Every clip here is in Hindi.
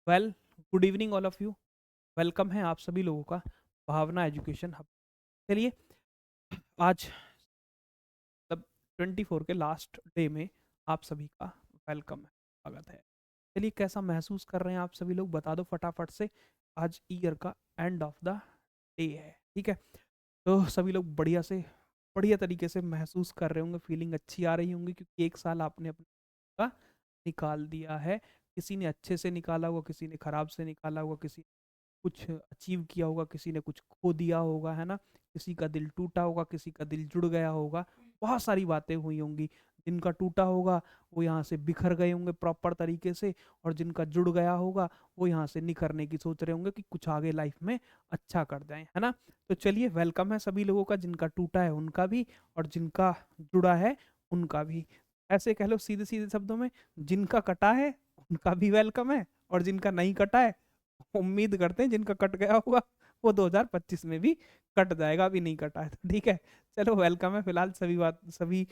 Well, good evening all of you. Welcome है आप सभी लोगों का भावना एजुकेशन हब। चलिए, आज मतलब 24 के लास्ट डे में आप सभी का वेलकम है, स्वागत है। चलिए, कैसा महसूस कर रहे हैं आप सभी लोग, बता दो फटाफट से। आज ईयर का एंड ऑफ द डे है, ठीक है। तो सभी लोग बढ़िया तरीके से महसूस कर रहे होंगे, फीलिंग अच्छी आ रही होंगी, क्योंकि एक साल आपने अपना निकाल दिया है। किसी ने अच्छे से निकाला होगा, किसी ने खराब से निकाला होगा, किसी ने कुछ अचीव किया होगा, किसी ने कुछ खो दिया होगा, है ना। किसी का दिल टूटा होगा, किसी का दिल जुड़ गया होगा। बहुत सारी बातें हुई होंगी। जिनका टूटा होगा वो यहाँ से बिखर गए होंगे प्रॉपर तरीके से, और जिनका जुड़ गया होगा वो यहाँ से निखरने की सोच रहे होंगे कि कुछ आगे लाइफ में अच्छा कर जाएं, है ना। तो चलिए, वेलकम है सभी लोगों का, जिनका टूटा है उनका भी, और जिनका जुड़ा है उनका भी। ऐसे कह लो सीधे सीधे शब्दों में, जिनका कटा है उनका भी वेलकम है, और जिनका नहीं कटा है, उम्मीद करते हैं जिनका कट गया होगा वो 2025 में भी कट जाएगा। अभी नहीं कटा है तो ठीक है। चलो, वेलकम है फिलहाल सभी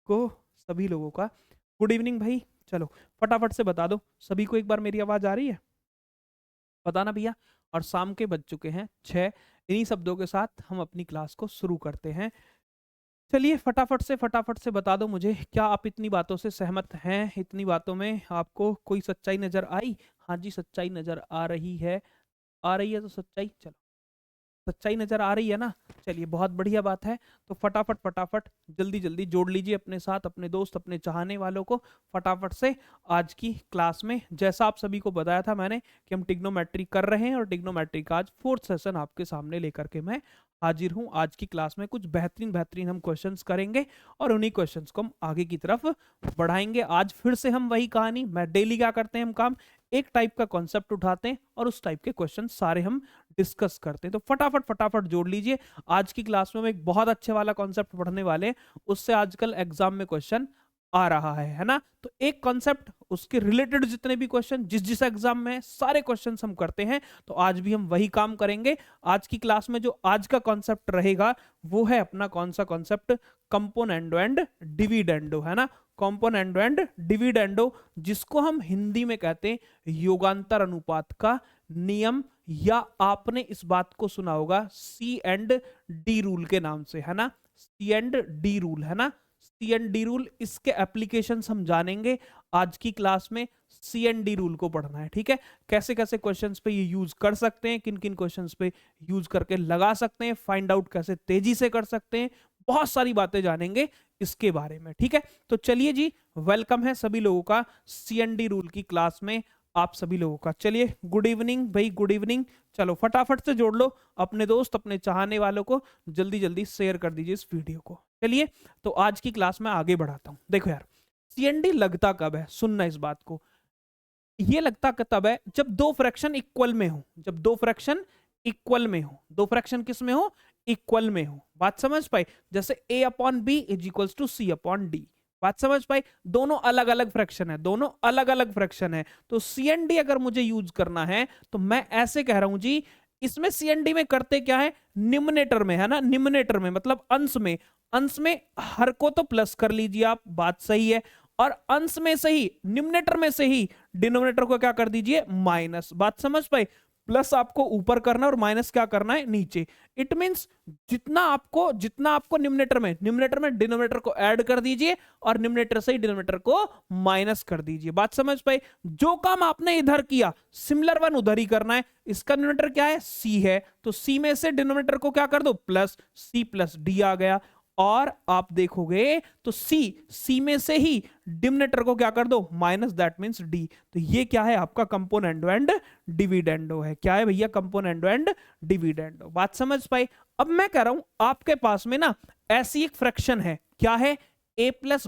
को, सभी लोगों का गुड इवनिंग भाई। चलो, फटाफट से बता दो सभी को, एक बार मेरी आवाज आ रही है, बताना भैया। और शाम के बज चुके हैं 6। इन्हीं शब्दों के साथ हम अपनी क्लास को शुरू करते हैं। चलिए, फटाफट से बता दो मुझे, क्या आप इतनी बातों से सहमत हैं? इतनी बातों में आपको कोई सच्चाई नजर आई? हाँ जी, सच्चाई नजर आ रही है। आ रही है तो सच्चाई, चलो, सच्चाई नजर आ रही है ना। चलिए, बहुत बढ़िया बात है। तो फटाफट जल्दी जल्दी जोड़ लीजिए अपने साथ अपने दोस्त, अपने चाहने वालों को फटाफट से। आज की क्लास में जैसा आप सभी को बताया था मैंने कि हम टिग्नोमेट्री कर रहे हैं, और टिग्नोमेट्री का आज 4th सेशन आपके सामने लेकर के मैं हाजिर हूं। आज की क्लास में कुछ बेहतरीन बेहतरीन हम क्वेश्चंस करेंगे, और उन्हीं क्वेश्चंस को हम आगे की तरफ बढ़ाएंगे। आज फिर से हम वही कहानी, मैं डेली क्या करते हैं हम काम, एक टाइप का कॉन्सेप्ट उठाते हैं और उस टाइप के क्वेश्चन सारे हम डिस्कस करते हैं। तो फटाफट जोड़ लीजिए। आज की क्लास में हम एक बहुत अच्छे वाला कॉन्सेप्ट पढ़ने वाले हैं, उससे आजकल एग्जाम में क्वेश्चन आ रहा है ना। तो एक कॉन्सेप्ट, उसके रिलेटेड जितने भी क्वेश्चन जिस जिस एग्जाम में है, सारे क्वेश्चन हम करते हैं। तो आज भी हम वही काम करेंगे। आज की क्लास में जो आज का कॉन्सेप्ट रहेगा वो है अपना कौन सा कॉन्सेप्ट, कंपोनेंडो एंड डिविडेंडो, है ना। कंपोनेंडो एंड डिविडेंडो, जिसको हम हिंदी में कहते हैं योगांतर अनुपात का नियम, या आपने इस बात को सुना होगा सी एंड डी रूल के नाम से, है ना। सी एंड डी रूल, है ना। सी एंड डी रूल, इसके एप्लीकेशंस हम जानेंगे आज की क्लास में। सी एंड डी रूल को पढ़ना है, ठीक है। कैसे कैसे क्वेश्चंस पे ये यूज कर सकते हैं, किन किन क्वेश्चंस पे यूज करके लगा सकते हैं, फाइंड आउट कैसे तेजी से कर सकते हैं, बहुत सारी बातें जानेंगे इसके बारे में, ठीक है। तो चलिए जी, वेलकम है सभी लोगों का सी एंड डी रूल की क्लास में, आप सभी लोगों का। चलिए, गुड इवनिंग भाई, गुड इवनिंग। चलो, फटाफट से जोड़ लो अपने दोस्त, अपने चाहने वालों को, जल्दी जल्दी शेयर कर दीजिए इस वीडियो को। चलिए, तो आज की क्लास में आगे बढ़ाता हूं। देखो यार, सीएनडी लगता कब है, सुनना इस बात को। ये लगता तब है जब दो फ्रैक्शन इक्वल में हो, जब दो फ्रैक्शन इक्वल में हो। दो फ्रैक्शन किस में हो? इक्वल में हो। बात समझ पाए? जैसे a upon B is equals to C upon D. बात समझ पाई? दोनों अलग अलग फ्रैक्शन है, दोनों अलग अलग फ्रैक्शन है। तो सीएनडी अगर मुझे यूज करना है तो मैं ऐसे कह रहा हूं जी, इसमें सीएनडी में करते क्या है, निम्नेटर में, है ना, निम्नेटर में मतलब अंश में। अंश में हर को तो प्लस कर लीजिए आप, बात सही है, और अंश में से ही, निम्नेटर में से ही डिनोमिनेटर को क्या कर दीजिए, माइनस। बात समझ पाए? प्लस आपको ऊपर करना और माइनस क्या करना है, नीचे। इट मींस जितना आपको निम्नेटर में डिनोमिनेटर को ऐड कर दीजिए, और निम्नेटर से ही डिनोमिनेटर को माइनस कर दीजिए। बात समझ पाए? जो काम आपने इधर किया, सिमिलर वन उधर ही करना है। इसका डिनोमिनेटर क्या है, सी है, तो सी में से डिनोमिनेटर को क्या कर दो, प्लस, सी प्लस डी आ गया। और आप देखोगे तो सी में से ही डिनोमिनेटर को क्या कर दो, माइनस, दैट मींस डी। तो ये क्या है, आपका कंपोनेंडो एंड डिविडेंडो है। क्या है भैया, कंपोनेंडो एंड डिविडेंडो। बात समझ पाई? अब मैं कह रहा हूं आपके पास में ना ऐसी एक फ्रैक्शन है, क्या है, ए प्लस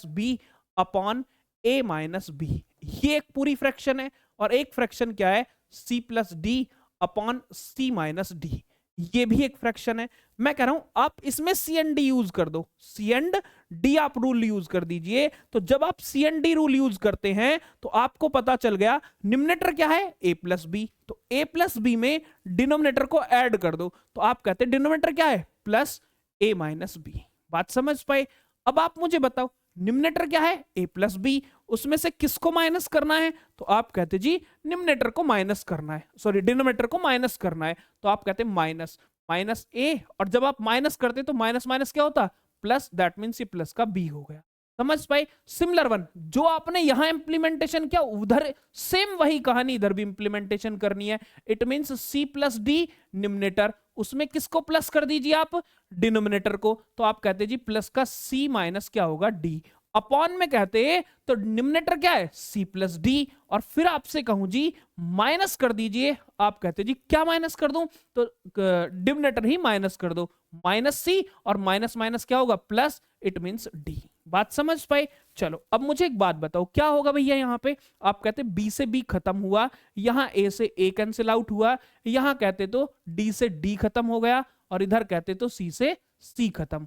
बी अपॉन ए माइनस बी। ये एक पूरी फ्रैक्शन है। और एक फ्रैक्शन क्या है, सी प्लस डी अपॉन सी माइनस डी। ये भी एक फ्रैक्शन है। मैं कह रहा हूं आप इसमें सी एंड डी यूज कर दो, सी एंड डी आप रूल यूज कर दीजिए। तो जब आप सी एंड डी रूल यूज करते हैं तो आपको पता चल गया निम्नेटर क्या है, ए प्लस बी। तो ए प्लस बी में डिनोमिनेटर को ऐड कर दो, तो आप कहते हैं डिनोमिनेटर क्या है, प्लस ए माइनस बी। बात समझ पाए? अब आप मुझे बताओ, निम्नरेटर क्या है a प्लस बी, उसमें से किसको माइनस करना है, तो आप कहते जी निम्नरेटर को माइनस करना है, सॉरी डिनोमिनेटर को माइनस करना है, तो आप कहते माइनस माइनस ए, और जब आप माइनस करते तो माइनस माइनस क्या होता, प्लस, दैट मीन्स ये प्लस का बी हो गया। समझ पाए? सिमिलर वन जो आपने यहां इंप्लीमेंटेशन किया उधर सेम वही कहानी इधर भी इंप्लीमेंटेशन करनी है। It means C plus D numerator, उसमें किसको प्लस कर दीजिए आप, डिनोमिनेटर को, तो आप कहते जी प्लस का सी माइनस क्या होगा डी, अपॉन में कहते तो निम्नरेटर क्या है सी प्लस डी, और फिर आपसे कहूं जी माइनस कर दीजिए, आप कहते जी क्या माइनस कर दूं, तो डिनोमिनेटर ही माइनस कर दो, माइनस सी और माइनस माइनस क्या होगा प्लस, इट मींस डी। बात समझ पाए? चलो अब मुझे एक बात बताओ क्या होगा भैया, यहाँ पे आप कहते बी से बी खत्म हुआ, यहाँ ए से ए कैंसिल आउट हुआ, यहाँ कहते तो डी से डी खत्म हो गया, और इधर कहते तो सी से सी खत्म।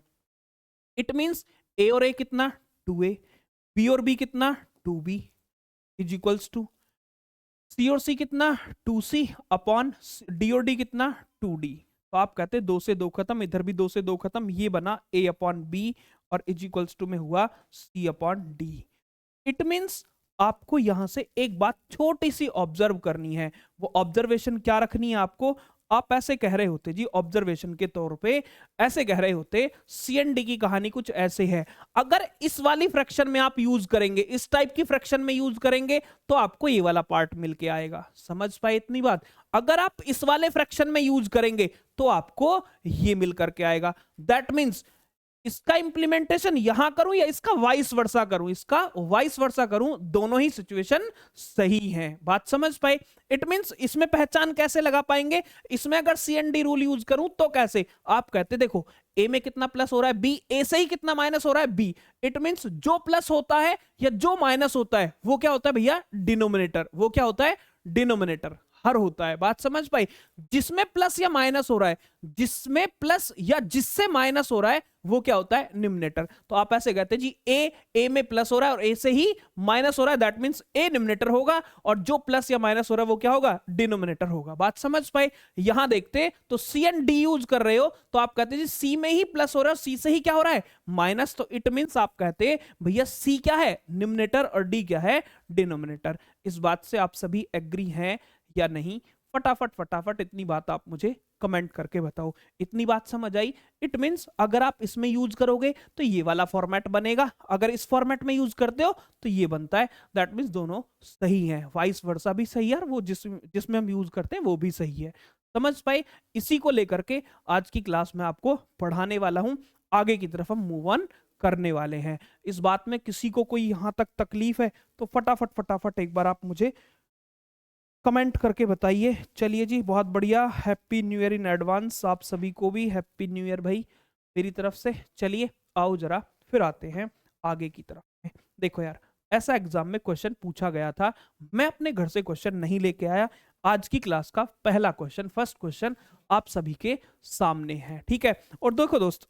इट मींस ए और ए कितना 2a, बी और बी कितना 2b इज इक्वल्स टू सी और सी कितना 2c अपॉन डी और डी कितना 2d। तो आप कहते 2 से 2 खत्म, इधर भी 2 से 2 खत्म, ये बना a अपॉन बी और इज इक्वल्स टू में हुआ c upon D. It means आपको यहां से एक बात छोटी सी ऑब्जर्व करनी है, वो ऑब्जर्वेशन क्या रखनी है आपको, आप ऐसे कह रहे होते जी ऑब्जर्वेशन के तौर पे ऐसे कह रहे होते सी एंड डी की कहानी कुछ ऐसे है, अगर इस वाली फ्रैक्शन में आप यूज करेंगे, इस टाइप की फ्रैक्शन में यूज करेंगे तो आपको ये वाला पार्ट मिलके आएगा। समझ पाए इतनी बात? अगर आप इस वाले फ्रैक्शन में यूज करेंगे तो आपको ये मिल करके आएगा, दैट मीन्स इसका इंप्लीमेंटेशन यहां करूं या इसका वाइस वर्सा करूं, इसका वाइस वर्सा करूं, दोनों ही सिचुएशन सही है। बात समझ पाए? इट मींस इसमें पहचान कैसे लगा पाएंगे, इसमें अगर सी एंड डी रूल यूज करूं तो कैसे, आप कहते देखो ए में कितना प्लस हो रहा है बी, ए से ही कितना माइनस हो रहा है बी, इट मींस जो प्लस होता है या जो माइनस होता है वो क्या होता है भैया डिनोमिनेटर, वो क्या होता है डिनोमिनेटर हर होता है। बात समझ पाई? जिसमें प्लस या माइनस हो रहा है, जिसमें प्लस या जिससे माइनस हो रहा है वो क्या होता है निम्नरेटर। तो आप ऐसे कहते हैं जी ए में प्लस हो रहा है और ए से ही माइनस हो रहा है, दैट मींस ए निम्नरेटर होगा, और जो प्लस या माइनस हो रहा है वो क्या होगा डिनोमिनेटर होगा। बात समझ पाए? यहां देखते तो सी एंड डी यूज कर रहे हो तो आप कहते हैं जी सी में ही प्लस हो रहा है और सी से ही क्या हो रहा है माइनस, तो इट मींस आप कहते भैया सी क्या है निम्नरेटर और डी क्या है डिनोमिनेटर। इस बात से आप सभी एग्री हैं या नहीं? फटाफट फटाफट इतनी बात आप मुझे कमेंट करके बताओ। इतनी बात समझ आई? इट मींस अगर आप इसमें यूज करोगे तो ये वाला फॉर्मेट बनेगा, अगर इस फॉर्मेट में यूज करते हो तो ये बनता है, दैट मींस दोनों सही है, वाइस वर्सा भी सही है और वो जिसमें हम यूज करते हैं वो भी सही है। समझ पाए? इसी को लेकर के आज की क्लास में आपको पढ़ाने वाला हूं, आगे की तरफ हम मूव ऑन करने वाले हैं। इस बात में किसी को कोई यहां तक तकलीफ है तो फटाफट फटाफट एक बार आप मुझे कमेंट करके बताइए। चलिए जी बहुत बढ़िया, happy new year in advance आप सभी को भी, हैप्पी न्यू ईयर भाई मेरी तरफ से। चलिए आओ जरा फिर आते हैं आगे की तरफ में। देखो यार ऐसा एग्जाम में क्वेश्चन पूछा गया था, मैं अपने घर से क्वेश्चन नहीं लेके आया, आज की क्लास का पहला क्वेश्चन, फर्स्ट क्वेश्चन आप सभी के सामने है, ठीक है। और देखो दोस्त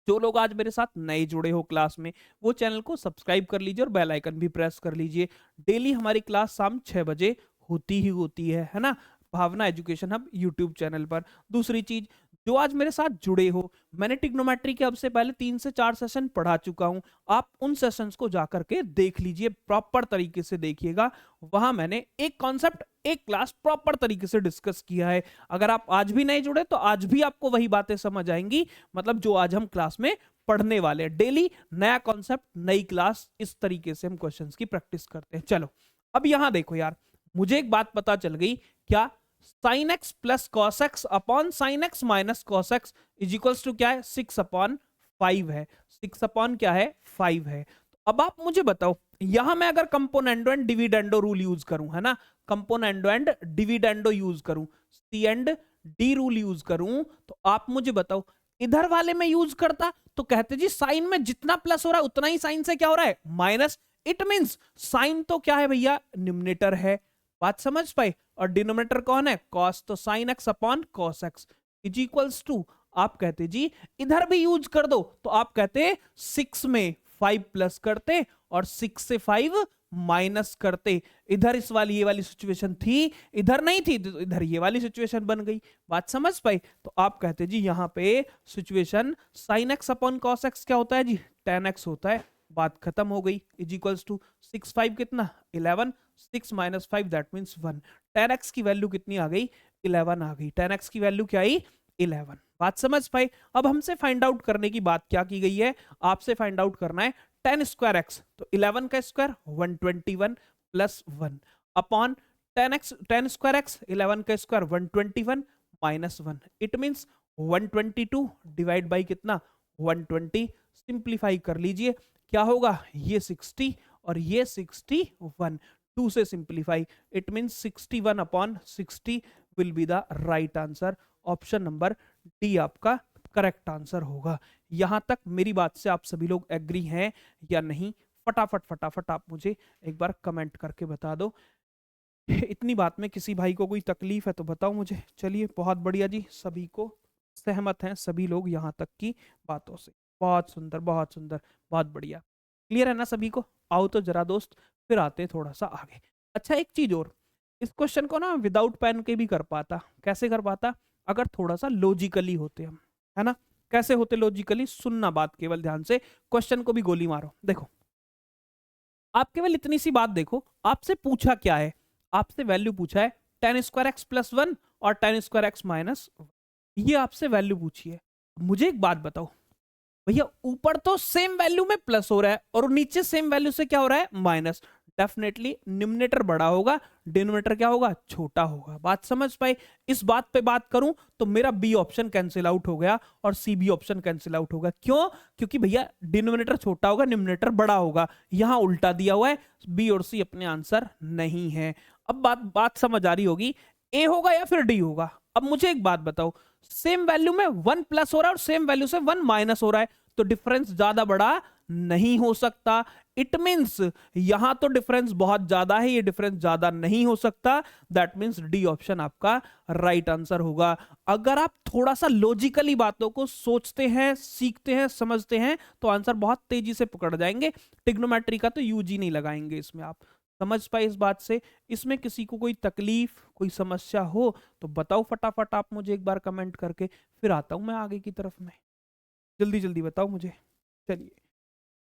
जो लोग आज मेरे साथ नए जुड़े हो क्लास में वो चैनल को सब्सक्राइब कर लीजिए और बेल आइकन भी प्रेस कर लीजिए। डेली हमारी क्लास शाम 6 बजे होती ही होती है ना, भावना एजुकेशन हब यूट्यूब चैनल पर। दूसरी चीज, जो आज मेरे साथ जुड़े हो, मैंने ट्रिग्नोमेट्री के अब से पहले 3 से 4 सेशन पढ़ा चुका हूं, आप उन सेशंस को जाकर के देख लीजिए, प्रॉपर तरीके से देखिएगा, वहां मैंने एक कॉन्सेप्ट एक क्लास प्रॉपर तरीके से डिस्कस किया है। अगर आप आज भी नहीं जुड़े तो आज भी आपको वही बातें समझ आएंगी, मतलब जो आज हम क्लास में पढ़ने वाले हैं। डेली नया कॉन्सेप्ट नई क्लास, इस तरीके से हम क्वेश्चंस की प्रैक्टिस करते हैं। चलो अब यहां देखो यार, मुझे एक बात पता चल गई, क्या sine X plus cos X upon sine X minus cos X is equals to क्या है 6 अपॉन 5 है, 6 अपॉन क्या है 5 है। तो अब आप मुझे बताओ यहां मैं अगर componendo and dividendo rule use करूं, है ना, कंपोनेंडो एंड डिविडेंडो यूज करूं, सी एंड डी रूल यूज करूं, तो आप मुझे बताओ इधर वाले में यूज करता तो कहते जी साइन में जितना प्लस हो रहा है उतना ही साइन से क्या हो रहा है माइनस, इट मींस साइन तो क्या है भैया न्यूमरेटर है। बात समझ पाए? और डिनोमिनेटर कौन है कॉस, तो sine X upon cos X is equals to, आप कहते जी इधर भी यूज कर दो, तो आप कहते 6 में 5 प्लस करते और 6 से 5 माइनस करते, इधर इस वाली ये वाली सिचुएशन थी, इधर नहीं थी, तो इधर ये वाली सिचुएशन बन गई। बात समझ पाई? तो आप कहते जी यहाँ पे situation sign X upon cos x क्या होता है जी, टेन एक्स होता है। बात खत्म हो गई। इज इक्वल्स टू 6 5 कितना 11, 6 minus 5 that means 1। Ten x की वैल्यू कितनी आ गई, 11 आ गई। टेन एक्स की वैल्यू क्या आई, 11। बात समझ पाई? अब हमसे फाइंड आउट करने की बात क्या की गई है, आपसे फाइंड आउट करना है टेन स्क्वायर एक्स, तो 11 का square 121 plus 1 upon ten x, ten square x 11 का square 121 minus 1, it means 122 divide by कितना 120। सिंप्लीफाई कर लीजिए, क्या होगा, ये 60 और ये 61, 2 से simplify, it means 61 upon 60 will be the right answer. Option number D आपका करेक्ट आंसर होगा। यहां तक मेरी बात से आप सभी लोग एग्री हैं या नहीं? फटाफट फटाफट आप मुझे एक बार कमेंट करके बता दो। इतनी बात में किसी भाई को कोई तकलीफ है तो बताओ मुझे। चलिए बहुत बढ़िया जी, सभी को सहमत हैं सभी लोग यहाँ तक की बातों से। बहुत सुंदर बहुत सुंदर, बहुत बढ़िया। क्लियर है ना सभी को? आओ तो जरा दोस्त फिर आते थोड़ा सा आगे। अच्छा एक चीज और, इस क्वेश्चन को ना विदाउट पेन के भी कर पाता। कैसे कर पाता? अगर थोड़ा सा लॉजिकली होते हम, है ना? कैसे होते लॉजिकली? सुनना बात केवल ध्यान से, क्वेश्चन को भी गोली मारो। देखो आप केवल इतनी सी बात देखो, आपसे पूछा क्या है, आपसे वैल्यू पूछा है टेन स्क्वायर एक्स प्लस 1 और टेन स्क्वायर एक्स माइनस, ये आपसे वैल्यू पूछी है। मुझे एक बात बताओ भैया, ऊपर तो सेम वैल्यू में प्लस हो रहा है और नीचे सेम वैल्यू से क्या हो रहा है, माइनस। डेफिनेटली निम्नरेटर बड़ा होगा, डिनोमिनेटर क्या होगा, छोटा होगा। बात समझ पाए? इस बात पे बात करूं तो मेरा बी ऑप्शन कैंसिल आउट हो गया और C B option cancel out होगा। क्यों? क्योंकि भैया डिनोमिनेटर छोटा होगा, निम्नरेटर बड़ा होगा। यहां उल्टा दिया हुआ है, बी और सी अपने आंसर नहीं है। अब बात समझ आ रही होगी, ए होगा या फिर डी होगा। अब मुझे एक बात बताओ, सेम वैल्यू में 1 प्लस हो रहा है और सेम वैल्यू से 1 माइनस हो रहा है, तो डिफरेंस ज्यादा बड़ा नहीं हो सकता। इट मींस यहां तो डिफरेंस बहुत ज्यादा है, ये डिफरेंस ज्यादा नहीं हो सकता। दैट मींस डी ऑप्शन आपका राइट आंसर होगा। अगर आप थोड़ा सा लॉजिकली बातों को सोचते हैं, सीखते हैं, समझते हैं, तो आंसर बहुत तेजी से पकड़ जाएंगे। ट्रिग्नोमेट्री का तो यूज ही नहीं लगाएंगे इसमें। आप समझ पाए इस बात से? इसमें किसी को कोई तकलीफ, कोई समस्या हो तो बताओ फटाफट आप मुझे एक बार कमेंट करके, फिर आता हूं मैं आगे की तरफ में। जल्दी जल्दी बताओ मुझे। चलिए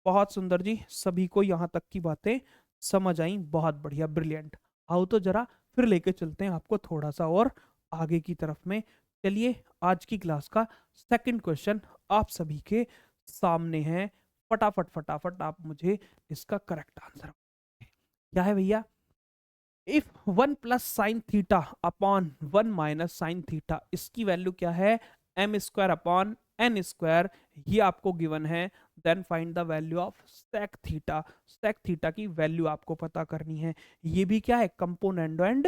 बहुत सुंदर जी, सभी को यहाँ तक की बातें समझ आई, बहुत बढ़िया, ब्रिलियंट। आओ तो जरा फिर लेके चलते हैं आपको थोड़ा सा और आगे की तरफ में। चलिए आज की क्लास का सेकंड क्वेश्चन आप सभी के सामने है। फटाफट फटाफट आप मुझे इसका करेक्ट आंसर, क्या है भैया? If 1 plus sine theta upon 1 minus sine theta, इसकी वैल्यू क्या है, M square upon N square, ये आपको गिवन है। Then find the value of sec theta. Sec theta की वैल्यू आपको पता करनी है। ये भी क्या है, कंपोनेंडो एंड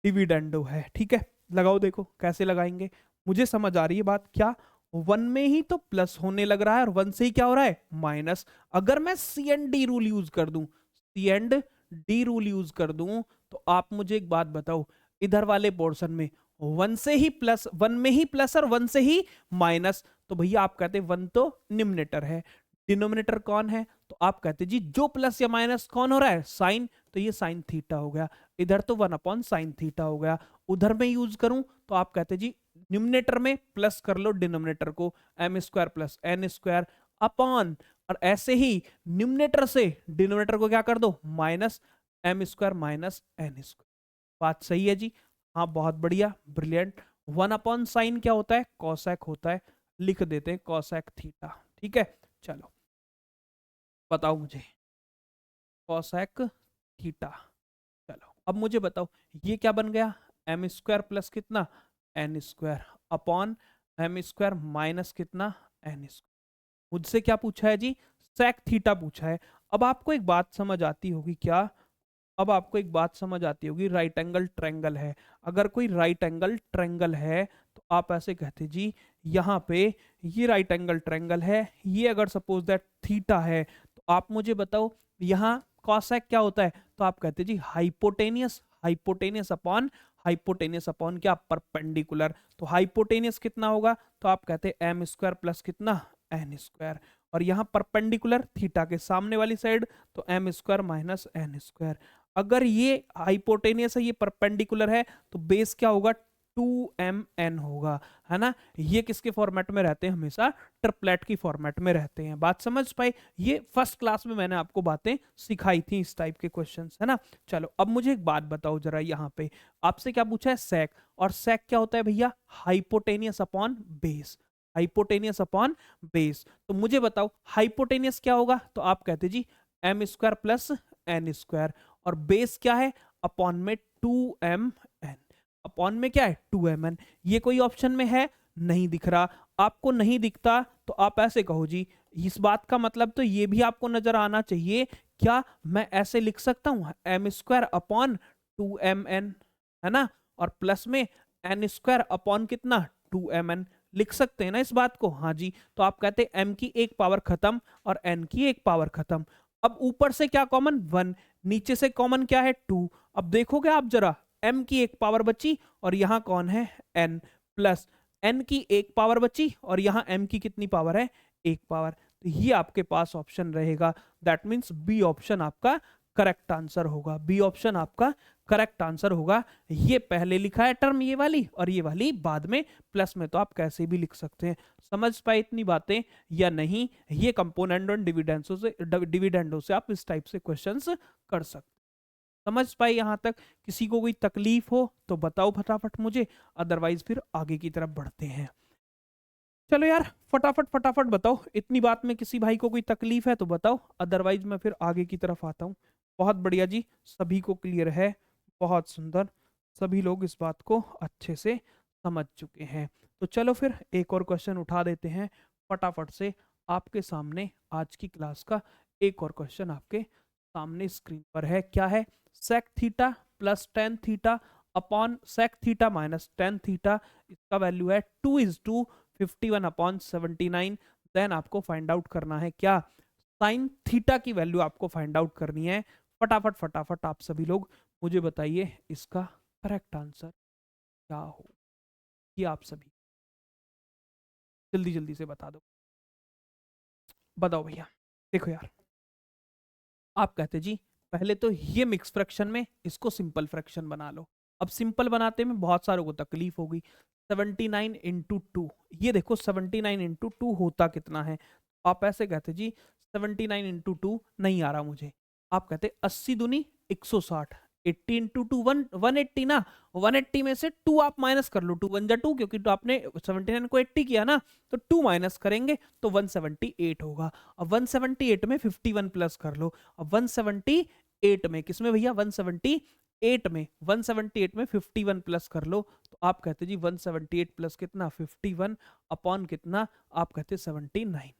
डिविडेंडो है। ठीक है, लगाओ, देखो कैसे लगाएंगे। मुझे समझ आ रही है बात। क्या 1 में ही तो प्लस होने लग रहा है और 1 से ही क्या हो रहा है, माइनस। अगर मैं सी एंड डी रूल यूज कर दूं, सी एंड डी रूल यूज कर दूं, तो आप मुझे एक बात बताओ, इधर वाले पोर्शन में 1 से ही प्लस, 1 में ही प्लस और 1 से ही माइनस, तो भैया आप कहते 1 तो निम्नरेटर है, डिनोमिनेटर कौन है? तो आप कहते जी जो प्लस या माइनस कौन हो रहा है, साइन, तो ये साइन थीटा हो गया। इधर तो 1 अपॉन साइन थीटा हो गया। उधर में यूज करूं तो आप कहते जी न्यूमिनेटर में प्लस कर लो डिनोमिनेटर को, M square plus N square upon, और ऐसे ही न्यूमिनेटर से डिनोमिनेटर को क्या कर दो, minus M square minus N square. बात सही है जी? हाँ बहुत बढ़िया, ब्रिलियंट। 1 अपॉन साइन क्या होता है, कॉसेक होता है, लिख देते हैं कॉसेक थीटा। ठीक है, चलो बताओ मुझे कॉसेक थीटा। चलो अब मुझे बताओ ये क्या बन गया, एम स्क्वायर प्लस कितना, N square upon M square minus कितना, एन स्क्वायर। मुझसे क्या पूछा है जी, सेक थीटा पूछा है। अब आपको एक बात समझ आती होगी क्या, अब आपको एक बात समझ आती होगी, राइट एंगल ट्रायंगल है। अगर कोई राइट एंगल ट्रायंगल है तो आप ऐसे कहते जी, यहाँ पे ये राइट एंगल ट्रायंगल है, ये अगर सपोज दैट थीटा है, तो आप मुझे बताओ यहाँ कॉसेक क्या होता है? तो आप कहते जी hypotenuse, hypotenuse upon hypotenuse upon क्या, परपेंडिकुलर। तो हाइपोटेनियस कितना होगा, तो आप कहते एम स्क्वायर प्लस कितना, एन स्क्वायर। और यहाँ परपेंडिकुलर थीटा के सामने वाली साइड, तो M square minus N square. अगर ये हाइपोटेनियस है, ये परपेंडिकुलर है, तो बेस क्या होगा, 2mn होगा, है ना। ये किसके फॉर्मेट में रहते हैं, हमेशा ट्रिपलेट की फॉर्मेट में रहते हैं। बात समझ पाए, ये फर्स्ट क्लास में मैंने आपको बातें सिखाई थी इस टाइप के क्वेश्चंस, है ना। चलो अब मुझे एक बात बताओ जरा, यहाँ पे आपसे क्या पूछा है, सेक, और सेक क्या होता है भैया, hypotenuse upon base, hypotenuse upon base. तो मुझे बताओ हाइपोटेनियस क्या होगा, तो आप कहते जी M square plus N square, और बेस क्या है, अपॉन में 2mn, अपॉन में क्या है 2mn। ये कोई ऑप्शन में है, नहीं दिख रहा, आपको नहीं दिखता तो आप ऐसे कहो जी, इस बात का मतलब तो ये भी आपको नजर आना चाहिए, क्या मैं ऐसे लिख सकता हूं, एम स्क्वायर अपॉन 2mn, है ना, और प्लस में एन स्क्वायर अपॉन कितना 2mn, लिख सकते हैं ना इस बात को, हाँ जी। तो आप कहते हैं m की एक पावर खत्म और n की एक पावर खत्म। अब ऊपर से क्या कॉमन, 1, नीचे से कॉमन क्या है 2। अब देखोगे आप जरा, m की एक पावर बची और यहाँ कौन है n, प्लस n की एक पावर बची और यहाँ m की कितनी पावर है, एक पावर। तो ये आपके पास ऑप्शन रहेगा, दैट मीन्स बी ऑप्शन आपका करेक्ट आंसर होगा, बी ऑप्शन आपका करेक्ट आंसर होगा। ये पहले लिखा है टर्म ये वाली, और ये वाली बाद में, प्लस में तो आप कैसे भी लिख सकते हैं। समझ पाए इतनी बातें या नहीं, ये कंपोनेंट और डिविडेंडो से आप इस टाइप से क्वेश्चंस कर सकते। समझ पाए यहाँ तक, किसी को कोई तकलीफ हो तो बताओ फटाफट मुझे, अदरवाइज फिर आगे की तरफ बढ़ते हैं। चलो यार फटाफट फटाफट बताओ, इतनी बात में किसी भाई को कोई तकलीफ है तो बताओ, अदरवाइज मैं फिर आगे की तरफ आता हूँ। बहुत बढ़िया जी, सभी को क्लियर है, बहुत सुंदर, सभी लोग इस बात को अच्छे से समझ चुके हैं। तो चलो फिर एक और क्वेश्चन उठा देते हैं फटाफट से आपके सामने। आज की क्लास का एक और क्वेश्चन आपके सामने स्क्रीन पर है, क्या है, sec theta plus tan theta upon sec theta minus tan theta, इसका वैल्यू है 2:51 अपॉन 79। देन आपको फाइंड आउट करना है क्या, साइन थीटा की वैल्यू आपको फाइंड आउट करनी है। फटाफट फटाफट आप सभी लोग मुझे बताइए इसका करेक्ट आंसर क्या हो, ये आप सभी जल्दी जल्दी से बता दो, बताओ भैया। देखो यार, आप कहते जी पहले तो ये मिक्स फ्रैक्शन में इसको सिंपल फ्रैक्शन बना लो। अब सिंपल बनाते में बहुत सारों को तकलीफ होगी। 79 इंटू टू, ये देखो 79 इंटू टू होता कितना है। आप ऐसे कहते जी 79 इंटू टू नहीं आ रहा मुझे, आप कहते 80 दूनी 160, 80 इंटू टू 180 ना, 180 में से 2 आप माइनस कर लो, 2 वन जा 2, क्योंकि तो आपने 79 को 80 किया ना, तो 2 माइनस करेंगे तो 178 होगा। अब 178 में 51 प्लस कर लो, अब 178 में किसमें भैया 178 में 178 में 51 प्लस कर लो, तो आप कहते जी 178 प्लस कितना 51 अपॉन कितना, आप कहते 79,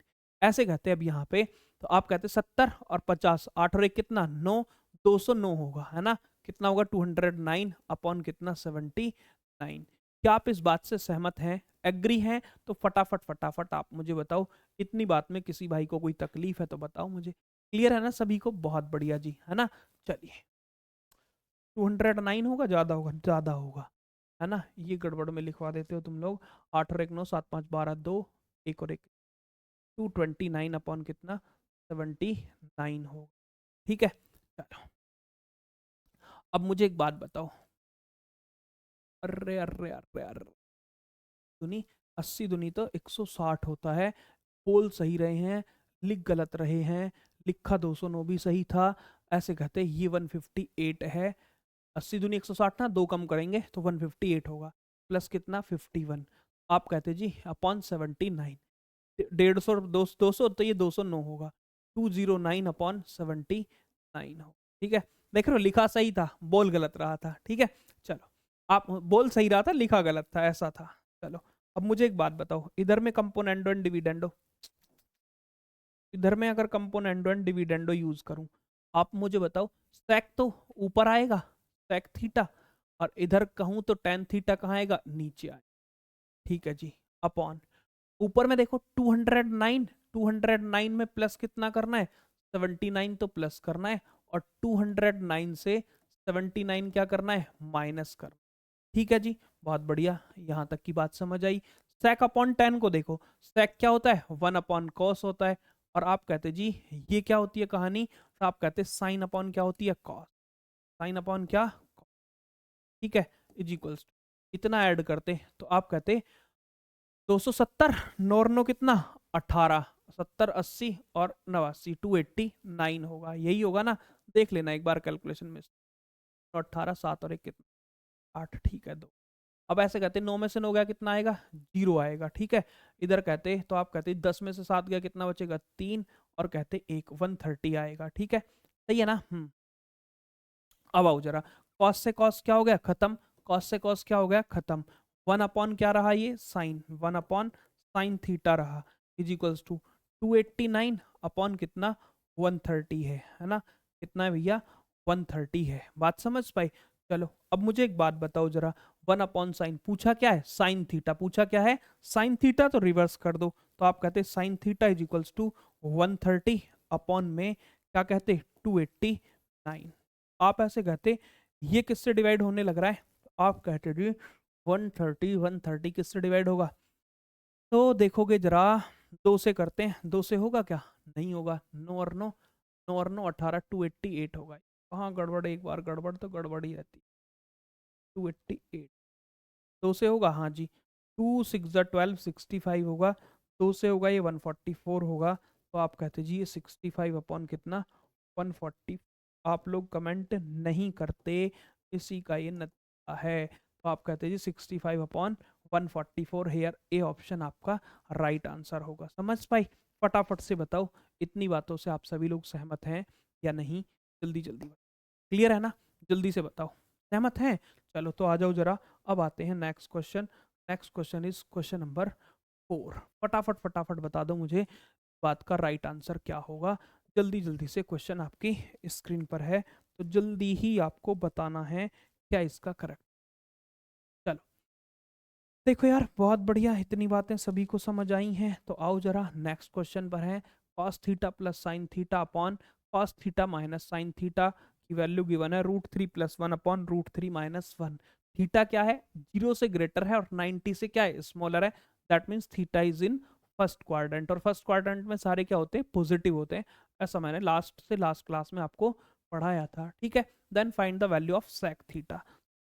ऐसे कहते हैं। अब यहाँ पे तो आप कहते 70 और 50, 8 और 1 कितना 9, 209 होगा, है ना, कितना होगा 209 अपॉन कितना 79। क्या आप इस बात से सहमत हैं, एग्री हैं, तो फटाफट फटाफट आप मुझे बताओ। इतनी बात में किसी भाई को कोई तकलीफ है तो बताओ मुझे, क्लियर है ना सभी को, बहुत बढ़िया जी, है ना। चलिए 209 होगा, ज्यादा होगा, ज्यादा होगा, है ना, ये गड़बड़ में लिखवा देते हो तुम लोग। 8 और 1 9, 7 5 12 2, 1 और 1 229 अपॉन कितना 79 हो, ठीक है। चलो अब मुझे एक बात बताओ, अरे अरे अरे अरे, दुनी 80 दुनी तो 160 होता है, पोल सही रहे हैं, लिख गलत रहे हैं, लिखा 209 भी सही था, ऐसे कहते हैं ये 158 है। 80 दूनी 160 ना, दो कम करेंगे तो 158 होगा, प्लस कितना 51, आप कहते जी अपॉन 79, 150 दो सौ तो ये 209 होगा, 209 अपॉन 79 हो, ठीक है। देख रहे हो लिखा सही था, बोल गलत रहा था, ठीक है। चलो आप बोल सही रहा था, लिखा गलत था, ऐसा था। चलो अब मुझे एक बात बताओ, इधर में कंपोनेंडो एंड डिविडेंडो, इधर में अगर कंपोनेंडो एंड डिविडेंडो यूज करूं, आप मुझे बताओ सेक तो ऊपर आएगा, सेक थीटा, और इधर कहूं तो टेन थीटा कहाँ आएगा, नीचे आए, ठीक है जी, अपॉन ऊपर में देखो 209, 209 में प्लस कितना करना है 79, तो प्लस करना है, और 209 से 79 क्या करना है माइनस करना, ठीक है जी, बहुत बढ़िया, यहां तक की बात समझ आई। सेक अपॉन टेन को देखो, सेक क्या होता है 1 अपॉन कॉस होता है, और आप कहते जी ये क्या होती है कहानी, तो आप कहते साइन अपॉन क्या होती है, कॉस, साइन अपॉन क्या, ठीक है, इज इक्वल्स, इतना ऐड करते तो आप कहते 270, नौ कितना 18, 70 80 और 89, 289 होगा, यही होगा ना, देख लेना एक बार कैलकुलेशन में, 18 7 और 1 कितना 8, ठीक है 2। अब ऐसे कहते 9 में से 9 गया कितना आएगा, 0 आएगा, ठीक है। इधर कहते तो आप कहते 10 में से 7 गया कितना बचेगा 3, और कहते 130 आएगा, ठीक है, सही है ना। अब आओ जरा, कॉस से कॉस क्या हो गया खत्म, कॉस से कॉस क्या हो गया खत्म, 1 अपॉन क्या रहा, ये साइन, 1 अपॉन साइन थीटा रहा, इज इक्वल्स टू 289 अपॉन कितना 130 है ना, कितना है भैया 130 है, बात समझ पाई। चलो अब मुझे एक बात बताओ जरा, 1 अपॉन साइन पूछा क्या है, साइन थीटा पूछा क्या है, साइन थीटा, तो रिवर्स कर दो, तो आप कहते sine theta is equals to 130 upon में क्या कहते 289, आप ऐसे कहते ये किससे डिवाइड होने लग रहा है, तो आप कहते जी 130 किससे डिवाइड होगा, तो देखोगे जरा, 2 से करते हैं, 2 से होगा क्या, नहीं होगा, 9 और 9, 9 और 9 18, 288 होगा, कहाँ गड़बड़, एक बार गड़बड़ तो गड़बड़ ही रहती, 288, 2 से होगा, हाँ जी, 2 6 12 65 होगा, 2 से होगा ये 144 होगा, तो आप कहते जी ये 65 अपॉन कितना 140, आप लोग कमेंट नहीं करते, इसी का ये नतीजा है, तो आप कहते जी 65 अपॉन 144, हेयर ए ऑप्शन आपका राइट आंसर होगा, समझ पाई। फटाफट से बताओ, इतनी बातों से आप सभी लोग सहमत हैं या नहीं, जल्दी जल्दी, क्लियर है ना, जल्दी से बताओ, सहमत हैं, चलो तो आ जाओ जरा, अब आते हैं next question, next question is question number 4, फटाफट फटाफट बता दो मुझे बात का राइट आंसर क्या होगा, जल्दी जल्दी से, क्वेश्चन आपकी स्क्रीन पर है, तो जल्दी ही आपको बताना है क्या इसका करेक्ट, चलो देखो यार बहुत बढ़िया, इतनी बातें सभी को समझ आई हैं, तो आओ जरा नेक्स्ट क्वेश्चन पर है, cos theta plus sine theta upon cos theta minus sine theta की वैल्यू गिवन है √3 + 1 अपॉन √3 - 1, थीटा क्या है 0 से ग्रेटर है और 90 से क्या है स्मॉलर है, that means theta is in first quadrant, और फर्स्ट क्वाड्रेंट में सारे क्या होते हैं पॉजिटिव होते हैं, ऐसा मैंने लास्ट से लास्ट क्लास में आपको पढ़ाया था, ठीक है। Then find the value of sec theta,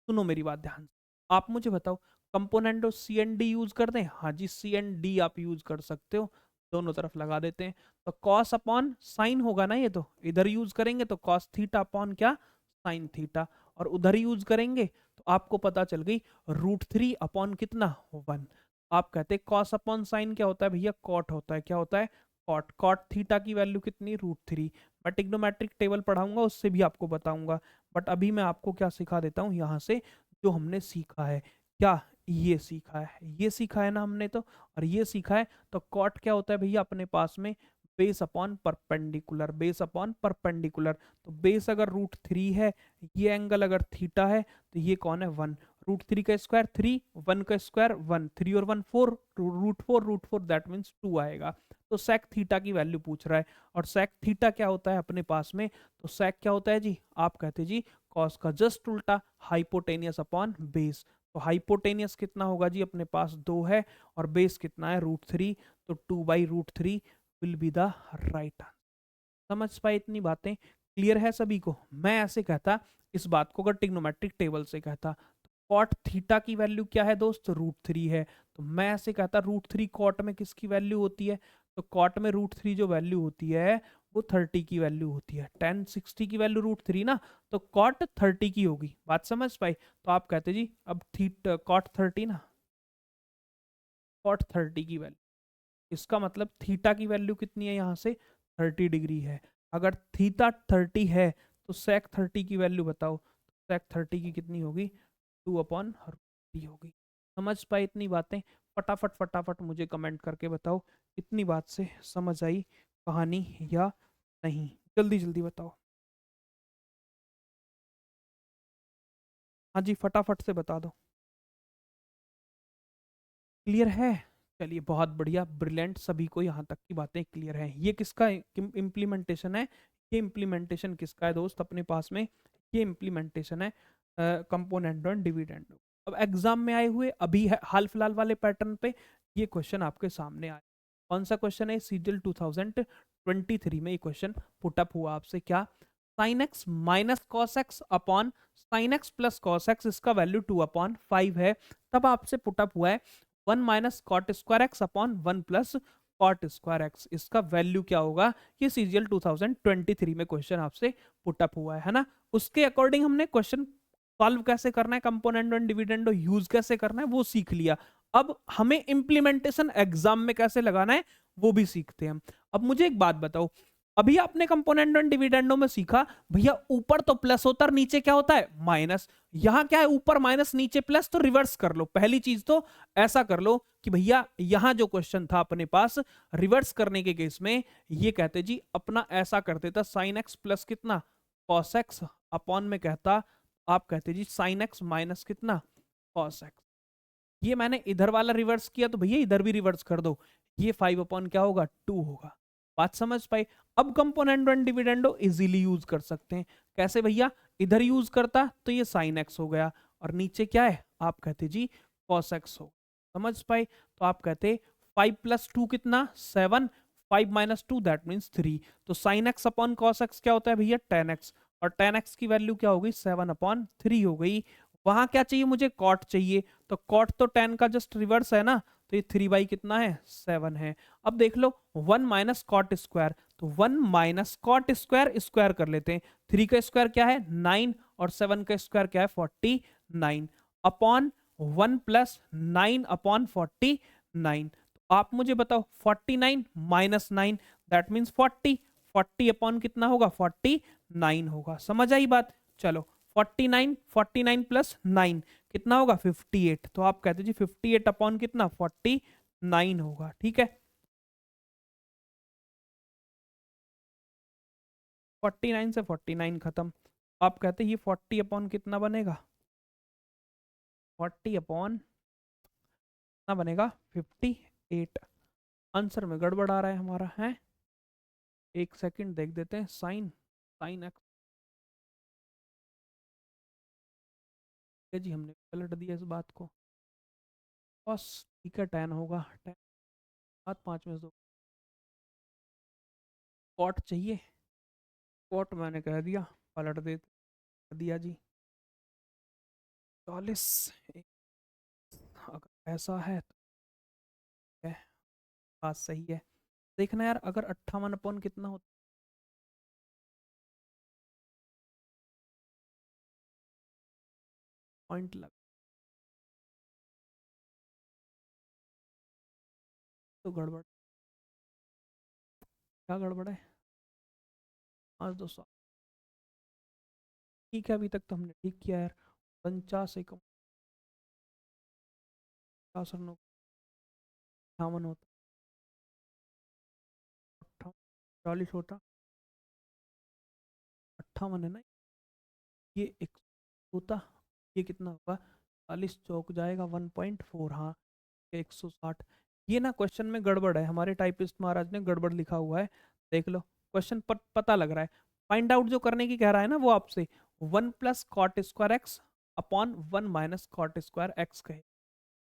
सुनो मेरी बात ध्यान से, आप मुझे बताओ component C and D use कर दें, हाँ जी सी एंड डी आप यूज कर सकते हो, दोनों तरफ लगा देते हैं, तो कॉस अपॉन साइन होगा ना, ये तो इधर यूज करेंगे तो कॉस थीटा अपॉन क्या साइन थीटा, और उधर यूज करेंगे तो आपको पता चल गई √3 अपॉन कितना 1, आप कहते कॉस अपॉन साइन क्या होता है भैया, कॉट होता है, क्या होता है कॉट, कॉट थीटा की वैल्यू कितनी √3, मैं टिग्नोमेट्रिक टेबल पढ़ाऊंगा उससे भी आपको बताऊंगा, बट अभी मैं आपको क्या सिखा देता हूँ यहाँ से, जो हमने सीखा है, क्या ये सीखा है, ये सीखा है ना हमने तो, और ये सीखा है, तो कॉट क्या होता है भैया अपने पास में base upon perpendicular, base upon perpendicular, तो बेस अगर √3 है, ये एंगल अगर थीटा है, तो ये कौन है 1, √3 का स्क्वायर 3, 1 का स्क्वायर 1, 3 और 1 4, √4 दैट मीन्स 2 आएगा, तो सेक थीटा की वैल्यू पूछ रहा है, और सेक थीटा क्या होता है अपने पास में, तो सेक क्या होता है जी, आप कहते जी कॉस का जस्ट उल्टा, हाइपोटेनियस अपॉन बेस, तो हाइपोटेनियस कितना होगा जी अपने पास 2 है, और बेस कितना है √3, तो 2/√3 will be the right answer, समझ पाए इतनी बातें, क्लियर है सभी को। मैं ऐसे कहता इस बात को अगर टिग्नोमेट्रिक टेबल से कहता, तो कॉट थीटा की वैल्यू क्या है दोस्त √3 है, तो मैं ऐसे कहता √3 कॉट में किसकी वैल्यू होती है, तो कॉट में √3 जो वैल्यू होती है वो 30 की वैल्यू होती है, 1060 की वैल्यू √3 ना, तो कॉट 30 की होगी, बात समझ पाई, तो आप कहते जी अब थीटा कॉट 30 ना, कॉट 30 की वैल्यू, इसका मतलब थीटा की वैल्यू कितनी है यहाँ से 30 डिग्री है, अगर थीटा 30 है तो सेक 30 की वैल्यू बताओ, सेक 30 की कितनी होगी 2/√3 होगी, समझ पाए इतनी बातें, फटाफट फटाफट मुझे कमेंट करके बताओ इतनी बात से समझ आई कहानी या नहीं, जल्दी जल्दी बताओ, हाँ जी फटाफट से बता दो, क्लियर है, चलिए बहुत बढ़िया ब्रिलियंट, सभी को यहाँ तक की बातें क्लियर है, ये किसका इम्प्लीमेंटेशन है, ये इम्प्लीमेंटेशन किसका है दोस्त अपने पास में, ये इम्प्लीमेंटेशन है कंपोनेंट और डिविडेंड, अब एग्जाम में आए हुए अभी हाल फिलहाल वाले पैटर्न पे ये क्वेश्चन आपके सामने आए, कौन सा क्वेश्चन है सीजीएल 2023 में ये क्वेश्चन पुट अप हुआ आपसे, क्या sine X minus cos X upon sine X plus cos X, इसका वैल्यू 2/5 है। तब आपसे पुट अप हुआ है 1 minus cot square X upon 1 plus cot square X, इसका वैल्यू क्या होगा। ये सीजीएल 2023 में क्वेश्चन आपसे पुट अप हुआ है ना। उसके अकॉर्डिंग हमने क्वेश्चन सॉल्व कैसे करना है, कंपोनेंट एंड डिविडेंड यूज कैसे करना है वो सीख लिया। अब हमें इंप्लीमेंटेशन एग्जाम में कैसे लगाना है वो भी सीखते हैं हम। अब मुझे एक बात बताओ, अभी आपने कंपोनेंट एंड डिविडेंडो में सीखा भैया ऊपर तो प्लस होता है, नीचे क्या होता है माइनस। यहां क्या है, ऊपर माइनस नीचे प्लस, तो रिवर्स कर लो। पहली चीज तो ऐसा कर लो कि भैया यहां जो क्वेश्चन था अपने पास, रिवर्स करने के केस में ये कहते जी अपना ऐसा करते था साइन एक्स प्लस कितना कॉस एक्स अपॉन में कहता, आप कहते जी साइन एक्स माइनस कितना कॉस एक्स। ये मैंने इधर वाला रिवर्स किया तो भैया इधर भी रिवर्स कर दो, ये 5 क्या होगा 2 होगा। बात समझ पाई। अब component and dividendo easily use कर सकते हैं। कैसे भैया, इधर यूज करता तो ये साइन एक्स हो गया और नीचे क्या है आप कहते जी कॉस एक्स हो। समझ पाए। तो आप कहते 5 + 2 कितना 7, 5 - 2 दैट मीन्स 3। तो sine X upon cos x क्या होता है भैया 10x, और 10x की वैल्यू क्या हो गई 7/3 हो गई। वहां क्या चाहिए मुझे कॉट चाहिए, तो कॉट तो 10 का जस्ट रिवर्स है ना, तो ये 3 कितना है 7 है। अब देख लो 1 माइनस कॉट स्क्वायर, तो 1 माइनस कॉट स्क्वायर स्क्वायर कर लेते हैं। 3 का स्क्वायर क्या है 9 और 7 का स्क्वायर क्या है 49 अपॉन 1 + 9/49। तो आप मुझे बताओ 49 - 9 दैट मीन्स 40, 40 अपॉन कितना होगा 49 होगा। समझ आई बात। चलो 49 49 + 9 कितना होगा 58। तो आप कहते जी 58 अपॉन कितना 49 होगा। ठीक है 49 से 49 खत्म। आप कहते ये 40 अपॉन कितना बनेगा 40 अपॉन कितना बनेगा 58। आंसर में गड़बड़ आ रहा है हमारा है। एक सेकंड देख देते हैं। साइन साइन एक्स जी हमने पलट दिया इस बात को। बस ठीक है 10 होगा 10 बात 5 में से कॉट चाहिए, कॉट मैंने कह दिया पलट दे दिया जी 40। अगर ऐसा है तो है, बात सही है। देखना यार अगर 58 अपॉन कितना होता पॉइंट लग तो गड़बड़, क्या गड़बड़ है। आज दोस्तों ठीक है, अभी तक तो हमने ठीक किया यार। 49 से कम 50 रनों 58 होता 40 होता 58 है ना, ये एक होता, ये कितना होगा 40 चौक जाएगा 1.4, हाँ 160। ये ना क्वेश्चन में गड़बड़ है, हमारे टाइपिस्ट महाराज ने गड़बड़ लिखा हुआ है। देख लो क्वेश्चन पर पता लग रहा है। फाइंड आउट जो करने की कह रहा है ना वो आपसे 1 + cot square X upon 1 minus cot square X कहे।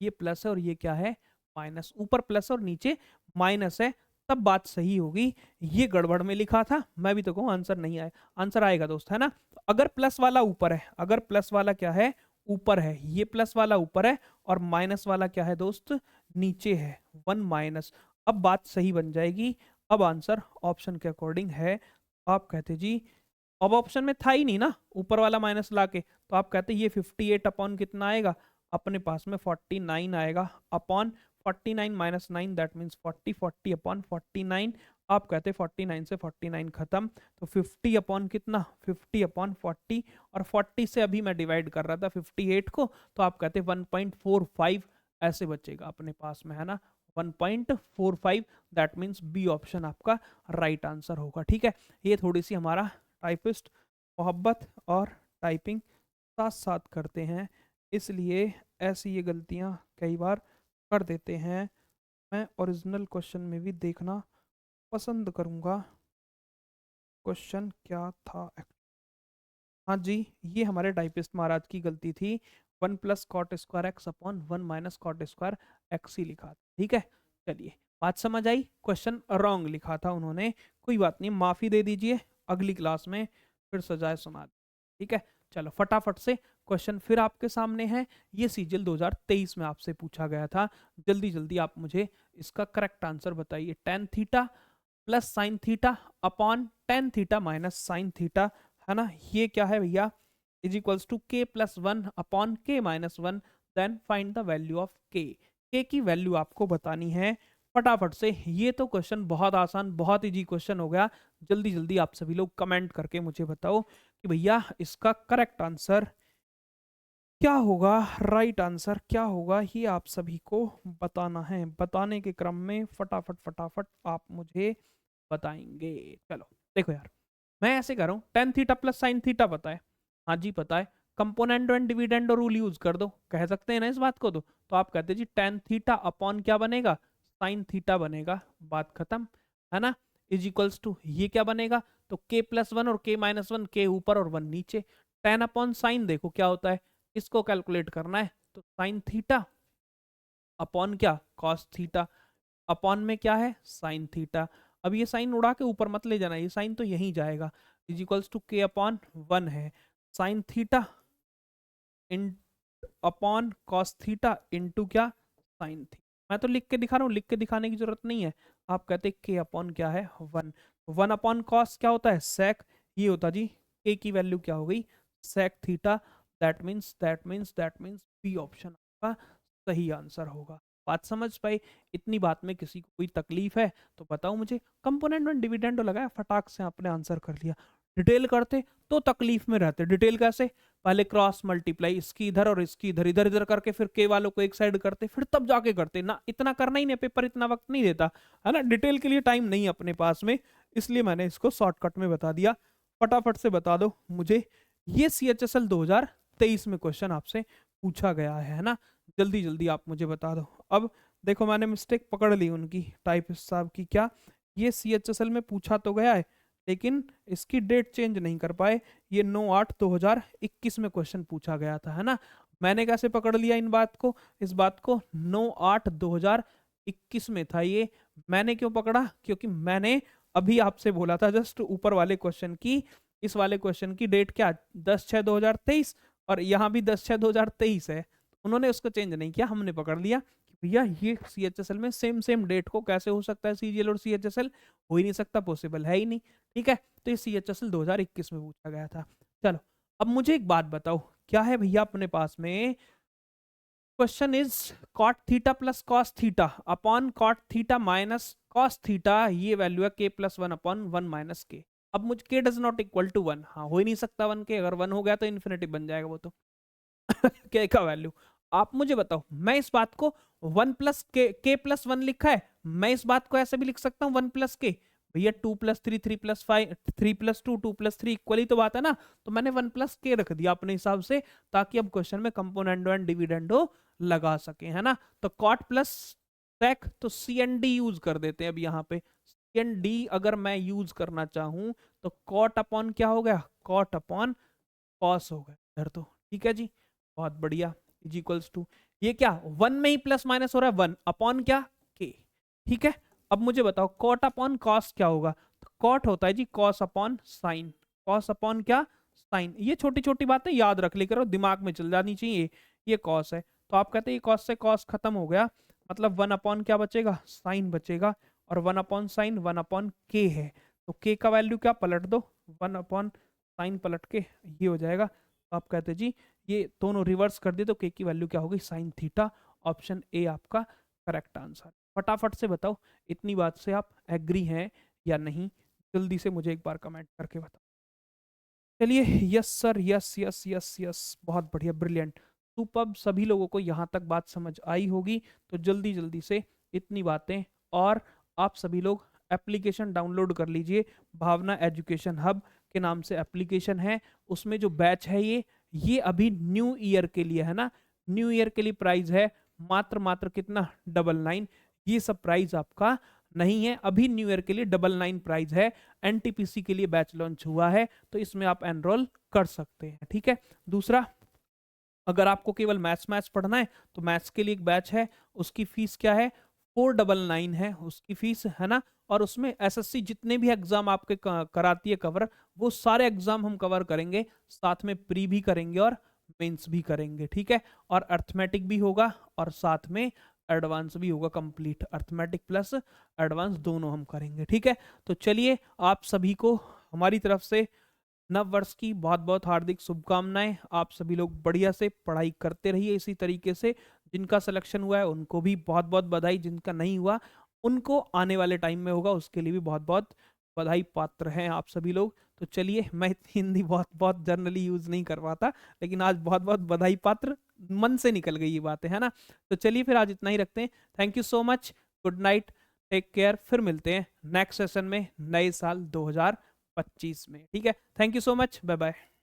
ये प्लस है और ये क्या है माइनस, ऊपर प्लस और नीचे माइनस है, तब बात सही होगी। ये गड़बड़ में लिखा था, मैं भी तो कहूँ आंसर नहीं आया। आंसर आएगा दोस्त है ना। तो अगर प्लस वाला ऊपर है, अगर प्लस वाला क्या है ऊपर है, ये प्लस वाला ऊपर है और माइनस वाला क्या है दोस्त नीचे है 1 माइनस, अब बात सही बन जाएगी। अब आंसर ऑप्शन के अकॉर्डिंग है। आप कहते जी अब ऑप्शन में था ही नहीं ना ऊपर वाला माइनस लाके, तो आप कहते ये 58 अपॉन कितना आएगा अपने पास में 49 आएगा अपॉन 49 - 9 दैट मीन्स 40, 40 अपॉन 49। आप कहते 49 से 49 खत्म, तो 50 अपॉन कितना 50 अपॉन 40, और 40 से अभी मैं डिवाइड कर रहा था 58 को, तो आप कहते 1.45 ऐसे बचेगा अपने पास में है ना 1.45। दैट मीन्स बी ऑप्शन आपका राइट आंसर होगा। ठीक है, ये थोड़ी सी हमारा टाइपिस्ट मोहब्बत और टाइपिंग साथ साथ करते हैं, इसलिए ऐसी ये गलतियां कई बार कर देते हैं। मैं ओरिजिनल क्वेश्चन में भी देखना पसंद करूंगा क्वेश्चन क्या था। हाँ जी, ये हमारे टाइपिस्ट महाराज की गलती थी। 1 + cot square X upon 1 minus cot square X ही लिखा था। ठीक है चलिए बात समझ आई। क्वेश्चन रॉन्ग लिखा था उन्होंने, कोई बात नहीं, माफ़ी दे दीजिए, अगली क्लास में फिर सजाए सुना, ठीक है। चलो फटाफट से क्वेश्चन फिर आपके सामने है, ये सीजीएल 2023 में आपसे पूछा गया था। जल्दी जल्दी आप मुझे इसका करेक्ट आंसर बताइए। Tan theta plus sine theta upon tan theta minus sine theta, है ना, ये क्या है भैया, is equals to K plus one upon K minus one, then find the value of K की वैल्यू आपको बतानी है फटाफट से। ये तो क्वेश्चन बहुत आसान, बहुत इजी क्वेश्चन हो गया। जल्दी जल्दी आप सभी लोग कमेंट करके मुझे बताओ कि भैया इसका करेक्ट आंसर क्या होगा, राइट आंसर क्या होगा, ये आप सभी को बताना है। बताने के क्रम में फटाफट फटाफट आप मुझे बताएंगे। चलो देखो यार, मैं ऐसे कर रहा हूँ, ten theta plus sine theta पता है, हाँ जी पता है, component and dividend rule use कर दो, कह सकते हैं ना इस बात को। तो आप कहते जी टेन थीटा अपॉन क्या बनेगा, साइन थीटा बनेगा, बात खत्म, है ना। इज इक्वल्स टू ये क्या बनेगा, तो के प्लस वन और के माइनस वन, के ऊपर और वन नीचे। टेन अपॉन साइन देखो क्या होता है, इसको कैलकुलेट करना है, तो साइन थीटा अपॉन क्या, कॉस थीटा, अपॉन में क्या है, साइन थीटा। अब ये साइन उड़ा के ऊपर मत ले जाना, ये साइन तो यहीं जाएगा, इज इक्वल्स टू के अपॉन वन है, sine theta in upon cos theta into क्या, साइन थीटा। मैं तो लिख के दिखा रहा हूँ, लिख के दिखाने की जरूरत नहीं है। आप कहते के अपॉन क्या है, वन, वन अपॉन कॉस क्या होता है, सेक, ये होता जी के की वैल्यू क्या हो गई, sec theta. That means B option आपका सही आंसर होगा। बात समझ पाई, इतनी बात में किसी को कोई तकलीफ है तो बताओ मुझे। कंपोनेंट में डिविडेंड लगाया, फटाक से आपने आंसर कर लिया। डिटेल करते तो तकलीफ में रहते। डिटेल कैसे, पहले क्रॉस मल्टीप्लाई, इसकी इधर और इसकी इधर, इधर इधर करके फिर के वालों को एक साइड करते, फिर तब जाके करते ना। इतना करना ही नहीं, पेपर इतना वक्त नहीं देता, है ना, डिटेल के लिए टाइम नहीं अपने पास में, इसलिए मैंने इसको शॉर्टकट में बता दिया। फटाफट से बता दो मुझे, ये CHSL 2023 में क्वेश्चन आपसे पूछा गया है ना, जल्दी जल्दी आप मुझे बता दो। अब देखो मैंने मिस्टेक पकड़ ली उनकी, टाइपिस्ट साहब की, क्या ये CHSL में पूछा तो गया है लेकिन इसकी डेट चेंज नहीं कर पाए। ये 9/8/2021 में क्वेश्चन पूछा गया था, है ना। मैंने कैसे पकड़ लिया इन बात को, इस बात को, 9/8/2021 में था ये। मैंने क्यों पकड़ा, क्योंकि मैंने अभी आपसे बोला था जस्ट ऊपर वाले क्वेश्चन की, इस वाले क्वेश्चन की डेट क्या, 10/6/2023, और यहाँ भी 10/6/2023 है। उन्होंने उसको चेंज नहीं किया, हमने पकड़ लिया भैया ये CHSL में सेम सेम डेट को कैसे हो सकता है, CGL और CHSL हो ही नहीं सकता, पॉसिबल है ही नहीं, ठीक है। तो ये CHSL 2021 में पूछा गया था। चलो अब मुझे एक बात बताओ, क्या है भैया अपने पास में, question is cot theta plus cos theta upon cot theta minus cos theta, ये वैल्यू है K plus one upon one minus K. अब मुझे K does not equal to one, हाँ हो ही नहीं सकता वन के, अगर वन हो गया तो इन्फिनिटी बन जाएगा वो तो। के का वैल्यू आप मुझे बताओ, मैं इस बात को वन प्लस के प्लस वन लिखा है, मैं इस बात को ऐसे भी लिख सकता हूँ वन प्लस के, भैया 2+3 3+5 3+2 2+3 इक्वल ही तो बात है ना। तो मैंने वन प्लस के रख दिया अपने हिसाब से, ताकि अब क्वेश्चन में कंपोनेंडो एंड डिविडेंडो लगा सके, है ना। तो कॉट प्लस सेक, तो सी एन डी यूज कर देते हैं अब यहाँ पे। सी एन डी अगर मैं यूज करना चाहूं तो कॉट अपॉन क्या हो गया, कॉट अपॉन कॉस हो गया इधर तो, ठीक है जी, बहुत बढ़िया। इज इक्वल्स टू ये क्या, वन में ही प्लस माइनस हो रहा है, वन अपॉन क्या, के, ठीक है। अब मुझे बताओ कॉट अपॉन कॉस क्या होगा, तो कॉट होता है जी cos upon sine, cos upon क्या, साइन। ये छोटी छोटी बातें याद रख ली करो, दिमाग में चल जानी चाहिए। ये कॉस है, तो आप कहते हैं कॉस से कॉस खत्म हो गया, मतलब वन अपॉन क्या बचेगा, साइन बचेगा, और one upon sine one upon के है, तो के का वैल्यू क्या पलट दो, वन अपॉन साइन पलट के ये हो जाएगा। तो आप कहते जी ये दोनों रिवर्स कर दिए तो के की वैल्यू क्या होगी, साइन थीटा। ऑप्शन ए आपका करेक्ट आंसर। फटाफट से बताओ इतनी बात से आप एग्री हैं या नहीं, जल्दी से मुझे एक बार कमेंट करके बताओ। चलिए yes sir, yes yes yes yes, बहुत बढ़िया, ब्रिलियंट, सुपर्ब। सभी लोगों को यहाँ तक बात समझ आई होगी, तो जल्दी जल्दी से इतनी बातें, और आप सभी लोग एप्लीकेशन डाउनलोड कर लीजिए। भावना एजुकेशन हब के नाम से एप्लीकेशन है, उसमें जो बैच है ये अभी न्यू ईयर के लिए है ना, न्यू ईयर के लिए प्राइस है मात्र मात्र कितना, 99। ये सब प्राइस आपका नहीं है, अभी न्यू ईयर के लिए 99 प्राइस है। एनटीपीसी के लिए बैच लॉन्च हुआ है, तो इसमें आप एनरोल कर सकते हैं, ठीक है। दूसरा, अगर आपको केवल मैथ्स मैथ्स पढ़ना है तो मैथ्स के लिए एक बैच है, उसकी फीस क्या है, 499 है उसकी फीस, है ना। और उसमें एसएससी जितने भी एग्जाम आपके कराती है कवर, वो सारे एग्जाम हम कवर करेंगे, साथ में प्री भी करेंगे और मेंस भी करेंगे, ठीक है। और अर्थमेटिक भी होगा और साथ में एडवांस भी होगा, कंप्लीट अर्थमेटिक प्लस एडवांस दोनों हम करेंगे, ठीक है। तो चलिए, आप सभी को हमारी तरफ से नव वर्ष की बहुत बहुत हार्दिक शुभकामनाएं। आप सभी लोग बढ़िया से पढ़ाई करते रहिए इसी तरीके से। जिनका सिलेक्शन हुआ है उनको भी बहुत बहुत बधाई, जिनका नहीं हुआ उनको आने वाले टाइम में होगा, उसके लिए भी बहुत बहुत बधाई पात्र हैं आप सभी लोग। तो चलिए, मैं हिंदी बहुत बहुत जनरली यूज नहीं कर पाता, लेकिन आज बहुत बहुत बधाई पात्र, मन से निकल गई ये बातें, है ना। तो चलिए फिर आज इतना ही रखते हैं। Thank you so much, good night, take care. फिर मिलते हैं नेक्स्ट सेशन में नए साल 2025 में, ठीक है। Thank you so much, bye bye.